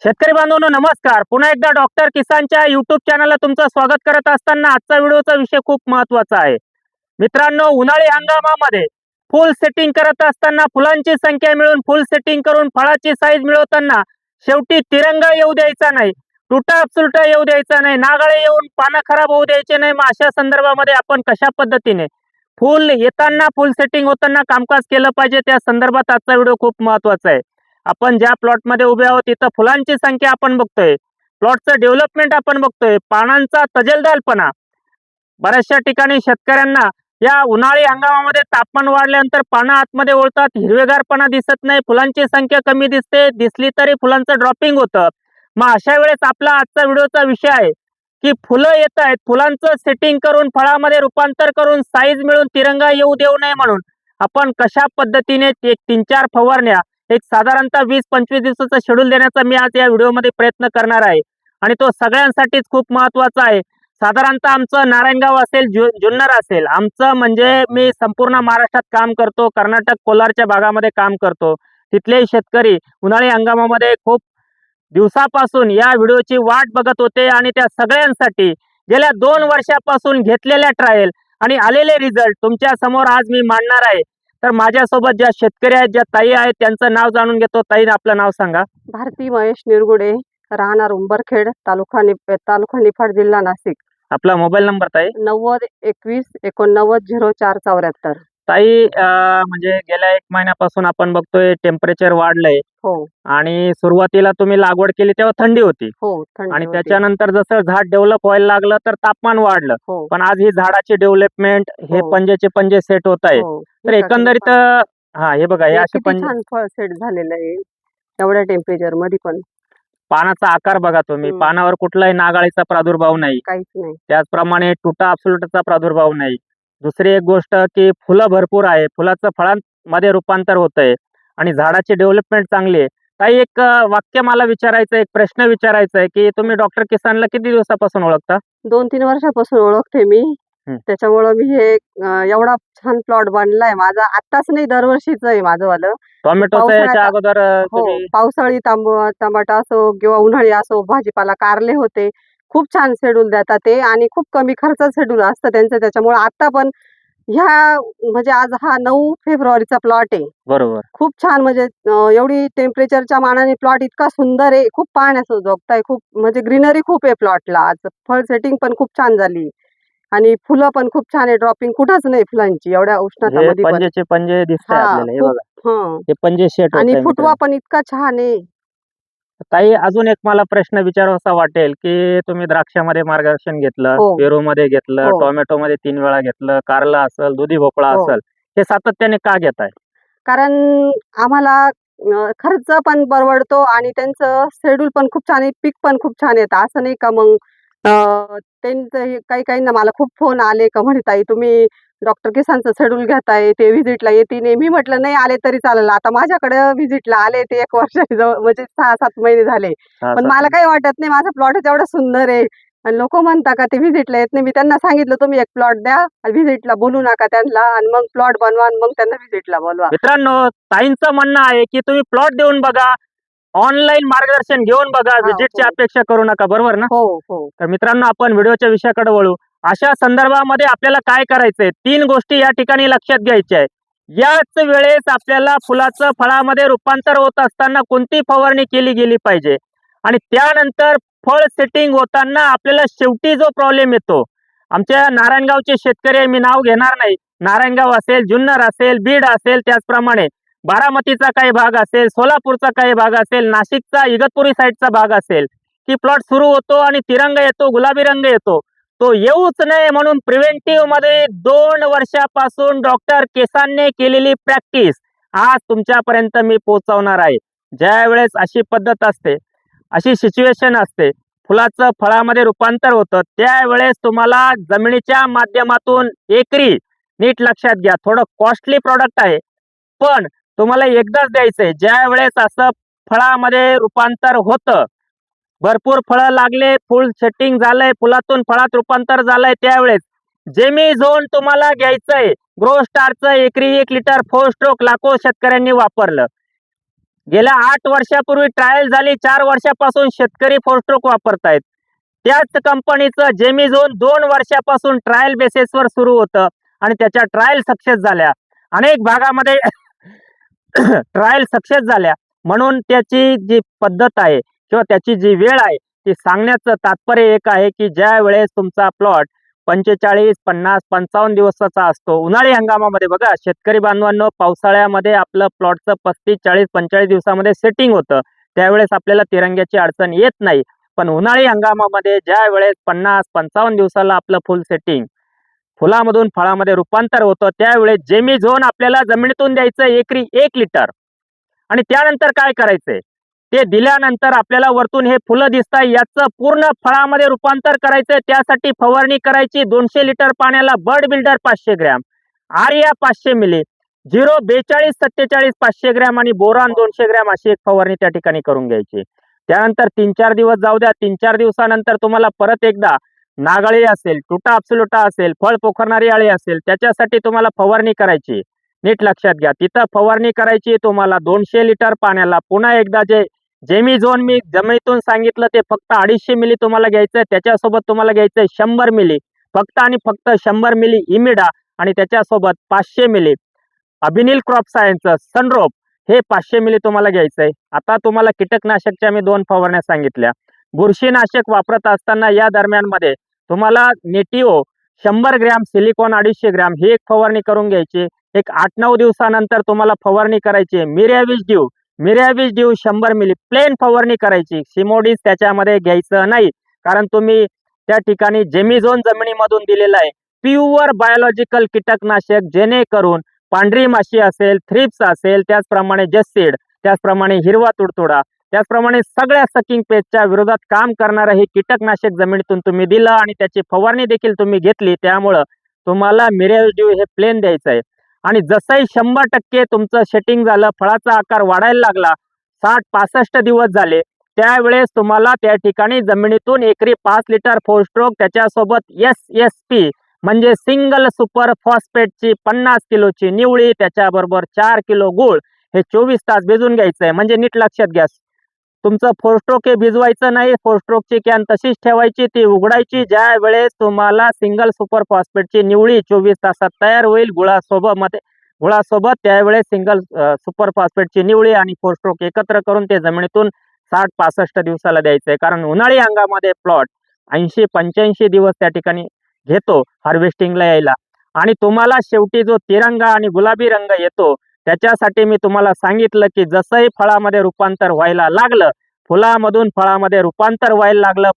शेतकरी बांधवांनो नमस्कार. पुन्हा एकदा डॉक्टर किसानच्या युट्यूब चॅनलला तुमचं स्वागत करत असताना आजचा व्हिडिओचा विषय खूप महत्त्वाचा आहे. मित्रांनो, उन्हाळी हंगामामध्ये फुल सेटिंग करत असताना फुलांची संख्या मिळून फुल सेटिंग करून फळाची साईज मिळवताना शेवटी तिरंगा येऊ द्यायचा नाही, तुटा अपसुलटा येऊ द्यायचा नाही, नागाळे येऊन पानं खराब होऊ द्यायचे नाही. मग अशा संदर्भामध्ये आपण कशा पद्धतीने फुल येताना फुल सेटिंग होताना कामकाज केलं पाहिजे, त्या संदर्भात आजचा व्हिडिओ खूप महत्त्वाचा आहे. आपण ज्या प्लॉटमध्ये उभे आहोत तिथं फुलांची संख्या आपण बघतोय, प्लॉटचं डेव्हलपमेंट आपण बघतोय, पानांचा तजेलदारपणा. बऱ्याचशा ठिकाणी शेतकऱ्यांना या उन्हाळी हंगामामध्ये तापमान वाढल्यानंतर पानं आतमध्ये ओळतात, हिरवेगारपणा दिसत नाही, फुलांची संख्या कमी दिसते, दिसली तरी फुलांचं ड्रॉपिंग होतं. मग अशा वेळेस आपला आजचा व्हिडिओचा विषय आहे की फुलं येत आहेत, फुलांचं सेटिंग करून फळामध्ये रूपांतर करून साईज मिळून तिरंगा येऊ देऊ नये म्हणून आपण कशा पद्धतीने एक 3-4 फवारण्या एक साधारणतः 20-25 दिवसाचा शेड्यूल देण्याचा मी आज या व्हिडिओमध्ये प्रयत्न करणार आहे. आणि तो सगळ्यांसाठीच खूप महत्त्वाचा आहे. साधारणतः आमचं नारायणगाव असेल, जुन्नर असेल, आमचं म्हणजे मी संपूर्ण महाराष्ट्रात काम करतो, कर्नाटक कोलारच्या भागामध्ये काम करतो. तिथलेही शेतकरी उन्हाळी हंगामामध्ये खूप दिवसापासून या व्हिडिओची वाट बघत होते आणि त्या सगळ्यांसाठी गेल्या 2 वर्षापासून घेतलेल्या ट्रायल आणि आलेले रिझल्ट तुमच्या समोर आज मी मांडणार आहे. तर माझ्यासोबत ज्या शेतकरी आहेत, ज्या ताई आहेत, त्यांचं नाव जाणून घेतो. ताई, आपलं नाव सांगा. भारती महेश निरगुडे, राहणार उंबरखेड, तालुका निफाड, जिल्हा नाशिक. आपला मोबाईल नंबर ताई? 9021890474. ताई, म्हणजे गेल्या 1 महिन्यापासून आपण बघतोय टेम्परेचर वाढलंय. हो आणि सुरुवातीला तुम्ही लागवड केली तेव्हा थंडी होती हो थंडी आणि होती. त्याच्यानंतर जसं झाड डेव्हलप व्हायला लागलं तर तापमान वाढलं. हो पण आज ही झाडाची डेव्हलपमेंट, हे हो. पंजेचे पंजे सेट होत आहे. हो. तर एकंदरीत हे बघा, हे हे असे किती छान फळ सेट झालेलं आहे एवढ्या टेम्परेचर मध्ये पण. पानाचा आकार बघा तुम्ही, पानावर कुठलाही नागाळीचा प्रादुर्भाव नाही, काहीच नाही. त्याचप्रमाणे तुटा अपसुलटाचा प्रादुर्भाव नाही. दुसरी एक गोष्ट की फुलं भरपूर आहे, फुलाचं फळांमध्ये रूपांतर होतंय आणि झाडाची डेव्हलपमेंट चांगली आहे. ताई, एक वाक्य मला विचारायचं, एक प्रश्न विचारायचा आहे की तुम्ही डॉक्टर किसानला किती दिवसापासून ओळखता? 2-3 वर्षापासून ओळखते मी. त्याच्यामुळं मी हे एवढा छान प्लॉट बनलाय माझा. आताच नाही, दरवर्षीच आहे माझं वालं. टोमॅटोचं याच्या अगोदर हो, पावसाळी टमाटा असो किंवा उन्हाळी असो, भाजीपाला कारले होते. खूप छान शेड्यूल देतात ते आणि खूप कमी खर्चात शेड्यूल असतं त्यांचं. त्याच्यामुळे आता पण ह्या म्हणजे आज हा 9 फेब्रुवारीचा प्लॉट आहे. बरोबर. खूप छान, म्हणजे एवढी टेम्परेचरच्या मानाने प्लॉट इतका सुंदर आहे, खूप पाहण्याचं जोगताय. खूप म्हणजे ग्रीनरी खूप आहे प्लॉटला. आज फळ सेटिंग पण खूप छान झाली आणि फुलं पण खूप छान आहे. ड्रॉपिंग कुठंच नाही फुलांची एवढ्या उष्णतामध्ये पण. पंजेचे पंजे दिसतात आपल्याला, हे बघा, हं. हे पंजे सेट आणि होत फुटवा पण इतका छान आहे. ताई, अजून एक मला प्रश्न विचारावासा वाटेल की तुम्ही द्राक्षामध्ये मार्गदर्शन घेतलं, हो. पेरूमध्ये घेतलं, हो. टोमॅटोमध्ये 3 वेळा घेतलं, कारला असेल, दुधी भोपळा हो. असेल, हे सातत्याने का घेताय? कारण आम्हाला खर्च पण परवडतो आणि त्यांचं शेड्यूल पण खूप छान आहे, पीक पण खूप छान येतं. असं नाही का मग त्यांचं हे काहींना मला खूप फोन आले का म्हणे, ताई तुम्ही डॉक्टर किसानचं शेड्यूल घेताय, ते व्हिजिटला येते नाही. मी म्हटलं नाही आले तरी चालेल. आता माझ्याकडे व्हिजिटला आले ते 1 वर्षाच्या जवळ, म्हणजे 6-7 महिने झाले. पण मला काही वाटत नाही, माझा प्लॉटच एवढा सुंदर आहे. आणि लोक म्हणता का ते व्हिजिटला येत नाही. मी त्यांना सांगितलं तुम्ही एक प्लॉट द्या आणि व्हिजिटला बोलू नका त्यांना, आणि मग प्लॉट बनवा आणि मग त्यांना व्हिजिटला बोलवा. मित्रांनो, ताईंचं म्हणणं आहे की तुम्ही प्लॉट देऊन बघा, ऑनलाईन मार्गदर्शन घेऊन बघा, व्हिजिटची हो. अपेक्षा करू नका. बरोबर ना? हो हो तर मित्रांनो, आपण व्हिडिओच्या विषयाकडे वळू. अशा संदर्भामध्ये आपल्याला काय करायचंय, 3 गोष्टी या ठिकाणी लक्षात घ्यायच्या आहेत. याच वेळेस आपल्याला फुलाचं फळामध्ये रूपांतर होत असताना कोणती फवारणी केली गेली पाहिजे आणि त्यानंतर फळ सेटिंग होताना आपल्याला शेवटी जो प्रॉब्लेम येतो, आमच्या नारायणगावचे शेतकरी आहे, मी नाव घेणार नाही, नारायणगाव असेल, जुन्नर असेल, बीड असेल, त्याचप्रमाणे बारामतीचा काही भाग असेल, सोलापूरचा काही भाग असेल, नाशिकचा इगतपुरी साईडचा भाग असेल, की प्लॉट सुरू होतो आणि तिरंग येतो, गुलाबी रंग येतो. तो येऊच नये म्हणून प्रिव्हेंटिव्ह मध्ये 2 वर्षापासून डॉक्टर किसानने केलेली प्रॅक्टिस आज तुमच्यापर्यंत मी पोहोचवणार आहे. ज्या वेळेस अशी पद्धत असते, अशी सिच्युएशन असते, फुलाचं फळामध्ये रूपांतर होतं, त्यावेळेस तुम्हाला जमिनीच्या माध्यमातून एकरी, नीट लक्षात घ्या, थोडं कॉस्टली प्रॉडक्ट आहे, पण तुम्हाला एकदाच द्यायचंय. ज्या वेळेस असं फळामध्ये रूपांतर होतं, भरपूर फळं लागले, फुल सेटिंग झालंय, फुलातून फळात रूपांतर झालंय, त्यावेळेस जेमिझोन तुम्हाला घ्यायचंय. ग्रो स्टारचं एकरी 1 लिटर 4 स्ट्रोक लाखो शेतकऱ्यांनी वापरलं. गेल्या 8 वर्षापूर्वी ट्रायल झाली, 4 वर्षापासून शेतकरी फोरस्ट्रोक वापरतायत. त्याच कंपनीचं जेमिझोन 2 वर्षापासून ट्रायल बेसिसवर सुरू होतं आणि त्याच्या ट्रायल सक्सेस झाल्या. अनेक भागामध्ये ट्रायल सक्सेस झाल्या. म्हणून त्याची जी पद्धत आहे किंवा त्याची जी वेळ आहे ती सांगण्याचं तात्पर्य एक आहे की ज्या वेळेस तुमचा प्लॉट 45, 50, 55 दिवसाचा असतो. उन्हाळी हंगामामध्ये बघा शेतकरी बांधवांनो, पावसाळ्यामध्ये आपलं प्लॉटचं 35, 40, 45 दिवसामध्ये सेटिंग होतं. त्यावेळेस आपल्याला तिरंग्याची अडचण येत नाही. पण उन्हाळी हंगामामध्ये ज्या वेळेस 50, 55 दिवसाला आपलं फुल सेटिंग फुलामधून फळामध्ये रूपांतर होतं, त्यावेळेस जेमिझोन आपल्याला जमिनीतून द्यायचं एकरी 1 लिटर. आणि त्यानंतर काय करायचंय ते दिल्यानंतर आपल्याला वरतून हे फुलं दिसतात, याचं पूर्ण फळामध्ये रूपांतर करायचंय. त्यासाठी फवारणी करायची 200 लिटर पाण्याला बर्ड बिल्डर 500 ग्रॅम, आर्या 500 मिली, 04247 500 ग्रॅम आणि बोरान 200 ग्रॅम अशी एक फवारणी त्या ठिकाणी करून घ्यायची. त्यानंतर 3-4 दिवस जाऊ द्या. 3-4 दिवसानंतर तुम्हाला परत एकदा नागळी असेल, टुटा अब्सोल्युटा असेल, फळ पोखरणारी अळी असेल, त्याच्यासाठी तुम्हाला फवारणी करायची. नीट लक्षात घ्या, तिथं फवारणी करायची तुम्हाला 200 लिटर पाण्याला. पुन्हा एकदा जे जेमिझोन मी जमिनीतून सांगितलं ते फक्त 250 मिली तुम्हाला घ्यायचंय. त्याच्यासोबत तुम्हाला घ्यायचंय 100 मिली, फक्त आणि फक्त 100 मिली इमिडा आणि त्याच्यासोबत 500 मिली अभिनील क्रॉप सायन्सचं सनरोप हे 500 मिली तुम्हाला घ्यायचंय. आता तुम्हाला कीटकनाशकच्या मी 2 फवारण्या सांगितल्या. बुरशीनाशक वापरत असताना या दरम्यान मध्ये तुम्हाला नेटिओ 100 ग्रॅम, सिलिकॉन 250 ग्रॅम ही एक फवारणी करून घ्यायची. एक 8-9 दिवसानंतर तुम्हाला फवारणी करायची मिरॅविज ड्यू 100 मिली प्लेन फवारणी करायची. सिमोडिस त्याच्यामध्ये घ्यायचं नाही, कारण तुम्ही त्या ठिकाणी जेमिझोन जमिनीमधून दिलेला आहे. प्युअर बायोलॉजिकल कीटकनाशक, जेणेकरून पांढरी माशी असेल, थ्रिप्स असेल, त्याचप्रमाणे जस्सीड, त्याचप्रमाणे हिरवा तुडतुडा, त्याचप्रमाणे सगळ्या सकिंग पेस्टच्या विरोधात काम करणारं हे कीटकनाशक जमिनीतून तुम्ही दिलं आणि त्याची फवारणी देखील तुम्ही घेतली. त्यामुळं तुम्हाला मिरॅविज हे प्लेन द्यायचं आहे. आणि जसंही 100% तुमचं सेटिंग झालं, फळाचा आकार वाढायला लागला, 60-65 दिवस झाले, त्यावेळेस तुम्हाला त्या ठिकाणी जमिनीतून एकरी 5 लिटर फोरस्ट्रोक, त्याच्यासोबत SSP म्हणजे सिंगल सुपर फॉस्फेटची 50 किलोची निवळी, त्याच्याबरोबर 4 किलो गूळ हे 24 तास भिजून घ्यायचंय. म्हणजे नीट लक्षात घ्या, तुमचं फोरस्ट्रोक हे भिजवायचं नाही. फोरस्ट्रोकची कॅन तशीच ठेवायची, ती उघडायची ज्या वेळेस तुम्हाला सिंगल सुपर फॉस्फेटची निवळी 24 तासात तयार होईल गुळासोबत, त्यावेळेस सिंगल सुपर फॉस्फेटची निवळी आणि फोरस्ट्रोक एकत्र करून ते जमिनीतून 60-65 दिवसाला द्यायचंय. कारण उन्हाळी हंगामामध्ये प्लॉट 80-85 दिवस त्या ठिकाणी घेतो हार्वेस्टिंगला यायला. आणि तुम्हाला शेवटी जो तिरंगा आणि गुलाबी रंग येतो, त्याच्यासाठी मी तुम्हाला सांगितलं की जसंही फळामध्ये रूपांतर व्हायला लागलं, फुलामधून फळामध्ये रूपांतर व्हायला लागलं,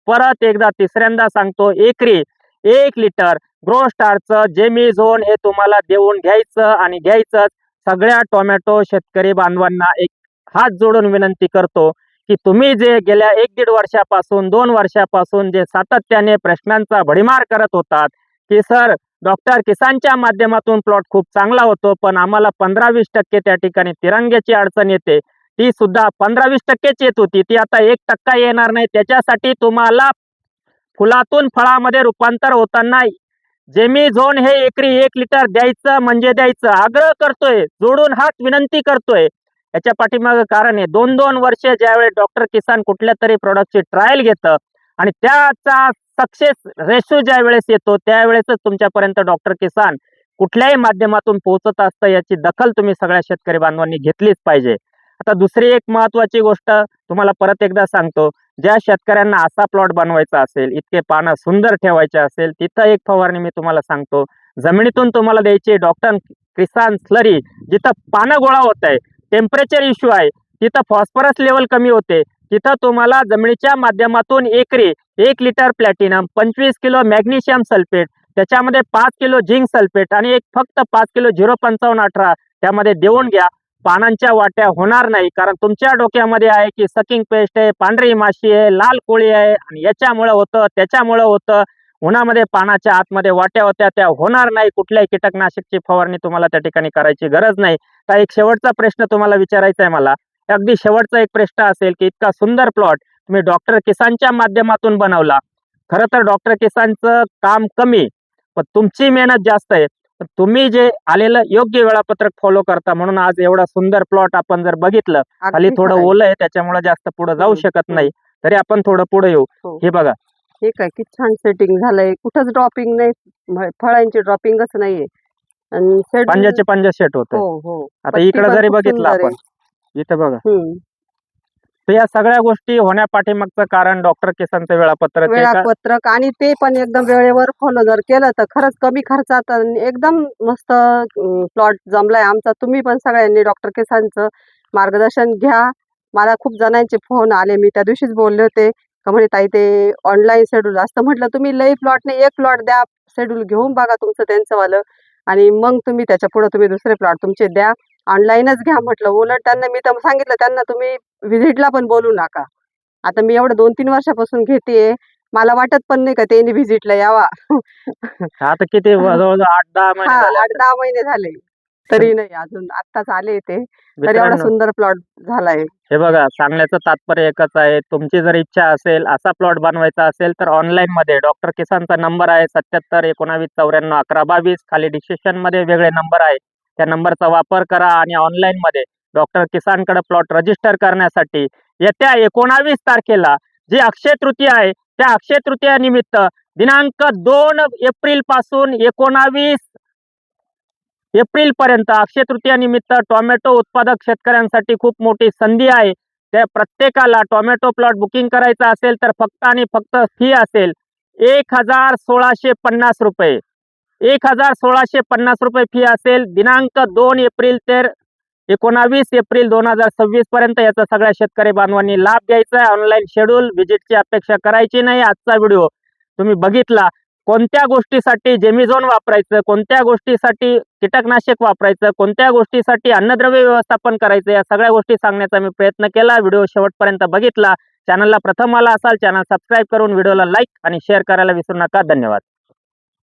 परत एकदा तिसऱ्यांदा सांगतो, एकरी 1 लिटर ग्रो स्टारचं जेमिझोन हे तुम्हाला देऊन घ्यायचं आणि घ्यायचंच. सगळ्या टोमॅटो शेतकरी बांधवांना एक हात जोडून विनंती करतो की तुम्ही जे गेल्या 1-1.5 वर्षापासून 2 वर्षापासून जे सातत्याने प्रश्नांचा भडीमार करत होतात की सर डॉक्टर किसानच्या माध्यमातून प्लॉट खूप चांगला होतो, पण आम्हाला 15-20% त्या ठिकाणी तिरंग्याची अडचण येते, ती सुद्धा 15-20%च येत होती, ती आता 1% येणार नाही. त्याच्यासाठी तुम्हाला फुलातून फळामध्ये रूपांतर होताना जेमिझोन हे एकरी 1 लिटर द्यायचं म्हणजे द्यायचं. आग्रह करतोय, जोडून हात विनंती करतोय. याच्या पाठीमागं कारण आहे, 2-2 वर्ष ज्यावेळेस डॉक्टर किसान कुठल्या तरी प्रोडक्टची ट्रायल घेतं आणि त्याचा सक्सेस रेशो ज्या वेळेस येतो, त्यावेळेसच तुमच्यापर्यंत डॉक्टर किसान कुठल्याही माध्यमातून पोहोचत असतं. याची दखल तुम्ही सगळ्या शेतकरी बांधवांनी घेतलीच पाहिजे. आता दुसरी एक महत्वाची गोष्ट तुम्हाला परत एकदा सांगतो, ज्या शेतकऱ्यांना असा प्लॉट बनवायचा असेल, इतके पानं सुंदर ठेवायचे असेल, तिथं एक फवारणी मी तुम्हाला सांगतो. जमिनीतून तुम्हाला द्यायची डॉक्टर किसान स्लरी. जिथं पानं गोळा होत आहे, टेम्परेचर इश्यू आहे, तिथं फॉस्फरस लेवल कमी होते, तिथं तुम्हाला जमिनीच्या माध्यमातून एकरी 1 litre platinum, 25 kilo magnesium sulphate, त्याच्यामध्ये 5 किलो झिंक सल्फेट आणि फक्त 5 किलो 05518 त्यामध्ये देऊन घ्या. पानांच्या वाट्या होणार नाही, कारण तुमच्या डोक्यामध्ये आहे की सकिंग पेस्ट आहे, पांढरी माशी आहे, लाल कोळी आहे आणि याच्यामुळे होतं त्याच्यामुळे होतं. उन्हामध्ये पानाच्या आतमध्ये वाट्या होत्या, त्या होणार नाही. कुठल्याही कीटकनाशकची फवारणी तुम्हाला त्या ठिकाणी करायची गरज नाही. तर एक शेवटचा प्रश्न तुम्हाला विचारायचा आहे मला, अगदी शेवटचा एक प्रश्न असेल की इतका सुंदर प्लॉट तुम्ही डॉक्टर किसानच्या माध्यमातून बनवला. खरं तर डॉक्टर किसानचं काम कमी, पण तुमची मेहनत जास्त आहे. तर तुम्ही जे आलेलं योग्य वेळापत्रक फॉलो करता म्हणून आज एवढा सुंदर प्लॉट आपण जर बघितलं, खाली अगदी थोडं खरं आहे. ओलं आहे त्याच्यामुळे जास्त पुढे जाऊ हम्म, शकत हम्म. नाही, तरी आपण थोडं पुढे येऊ. हो. हे बघा, हे काय किती छान सेटिंग झालंय, कुठंच ड्रॉपिंग नाही, फळांची ड्रॉपिंगच नाहीये आणि शेड्यूल पंजाचे पंजा सेट होतोय. हो हो आता पट्टी इकडे पण जरी खूप बघितलं सुंदर आहे. आपण, इथं बघा, हम्म. तर या सगळ्या गोष्टी होण्यापाठीमागचं कारण डॉक्टर किसानचं वेळापत्रक आहे का? वेळापत्रक आणि ते पण एकदम वेळेवर फॉलो जर केलं तर खरंच कमी खर्चात आणि एकदम मस्त प्लॉट जमलाय आमचा. तुम्ही पण सगळ्यांनी डॉक्टर किसानचं मार्गदर्शन घ्या. मला खूप जणांचे फोन आले, मी त्या दिवशीच बोलले होते का म्हणे ताई ते ऑनलाईन शेड्यूल असतं. म्हटलं तुम्ही लई प्लॉट नाही, एक प्लॉट द्या, शेड्यूल घेऊन बघा तुमचं त्यांचं वालं आणि मग तुम्ही त्याच्या पुढे तुम्ही दुसरे प्लॉट तुमचे द्या, ऑनलाईनच घ्या म्हटलं. उलट त्यांना मी तर सांगितलं त्यांना तुम्ही व्हिजिटला पण बोलू नका. आता मी एवढं 2-3 वर्षापासून घेतेय. मला वाटत पण नाही का त्यांनी व्हिजिटला यावा. आता किती जवळजवळ 8-10 महिने हां, झाले 8-10 महिने झाले. तरी नाही अजून आत्ताच आले ते. तर एवढा मित्रांनो. सुंदर प्लॉट झालाय. हे बघा, सांगण्याचं तात्पर्य एकच आहे, तुमची जर इच्छा असेल असा प्लॉट बनवायचा असेल तर ऑनलाईन मध्ये डॉक्टर किसानचा नंबर आहे 77 19 94 11 22. खाली डिस्क्रिप्शन मध्ये वेगळे नंबर आहे, त्या नंबरचा वापर करा आणि ऑनलाईन मध्ये डॉक्टर किसानकडे प्लॉट रजिस्टर करण्यासाठी येत्या 19 तारखेला जी अक्षय तृतीया आहे त्या अक्षय तृतीया निमित्त दिनांक 2 एप्रिल पासून 19 एप्रिल पर्यंत अक्षय तृतीया निमित्त टोमॅटो उत्पादक शेतकऱ्यांसाठी खूप मोठी संधी आहे. त्या प्रत्येकाला टोमॅटो प्लॉट बुकिंग करायचा असेल तर फक्त आणि फक्त फी असेल 11,1650 रुपये. 11,1650 रुपये फी असेल. दिनांक 2 एप्रिल ते 19 एप्रिल 2026 पर्यंत याचा सगळ्या शेतकरी बांधवांनी लाभ घ्यायचा आहे. ऑनलाईन शेड्यूल व्हिजिटची अपेक्षा करायची नाही. आजचा व्हिडिओ तुम्ही बघितला, कोणत्या गोष्टीसाठी जेमिझोन वापरायचं, कोणत्या गोष्टीसाठी कीटकनाशक वापरायचं, कोणत्या गोष्टीसाठी अन्नद्रव्य व्यवस्थापन करायचं, या सगळ्या गोष्टी सांगण्याचा मी प्रयत्न केला. व्हिडिओ शेवटपर्यंत बघितला. चॅनलला प्रथम आला असाल, चॅनल सबस्क्राईब करून व्हिडिओला लाईक आणि शेअर करायला विसरू नका. धन्यवाद.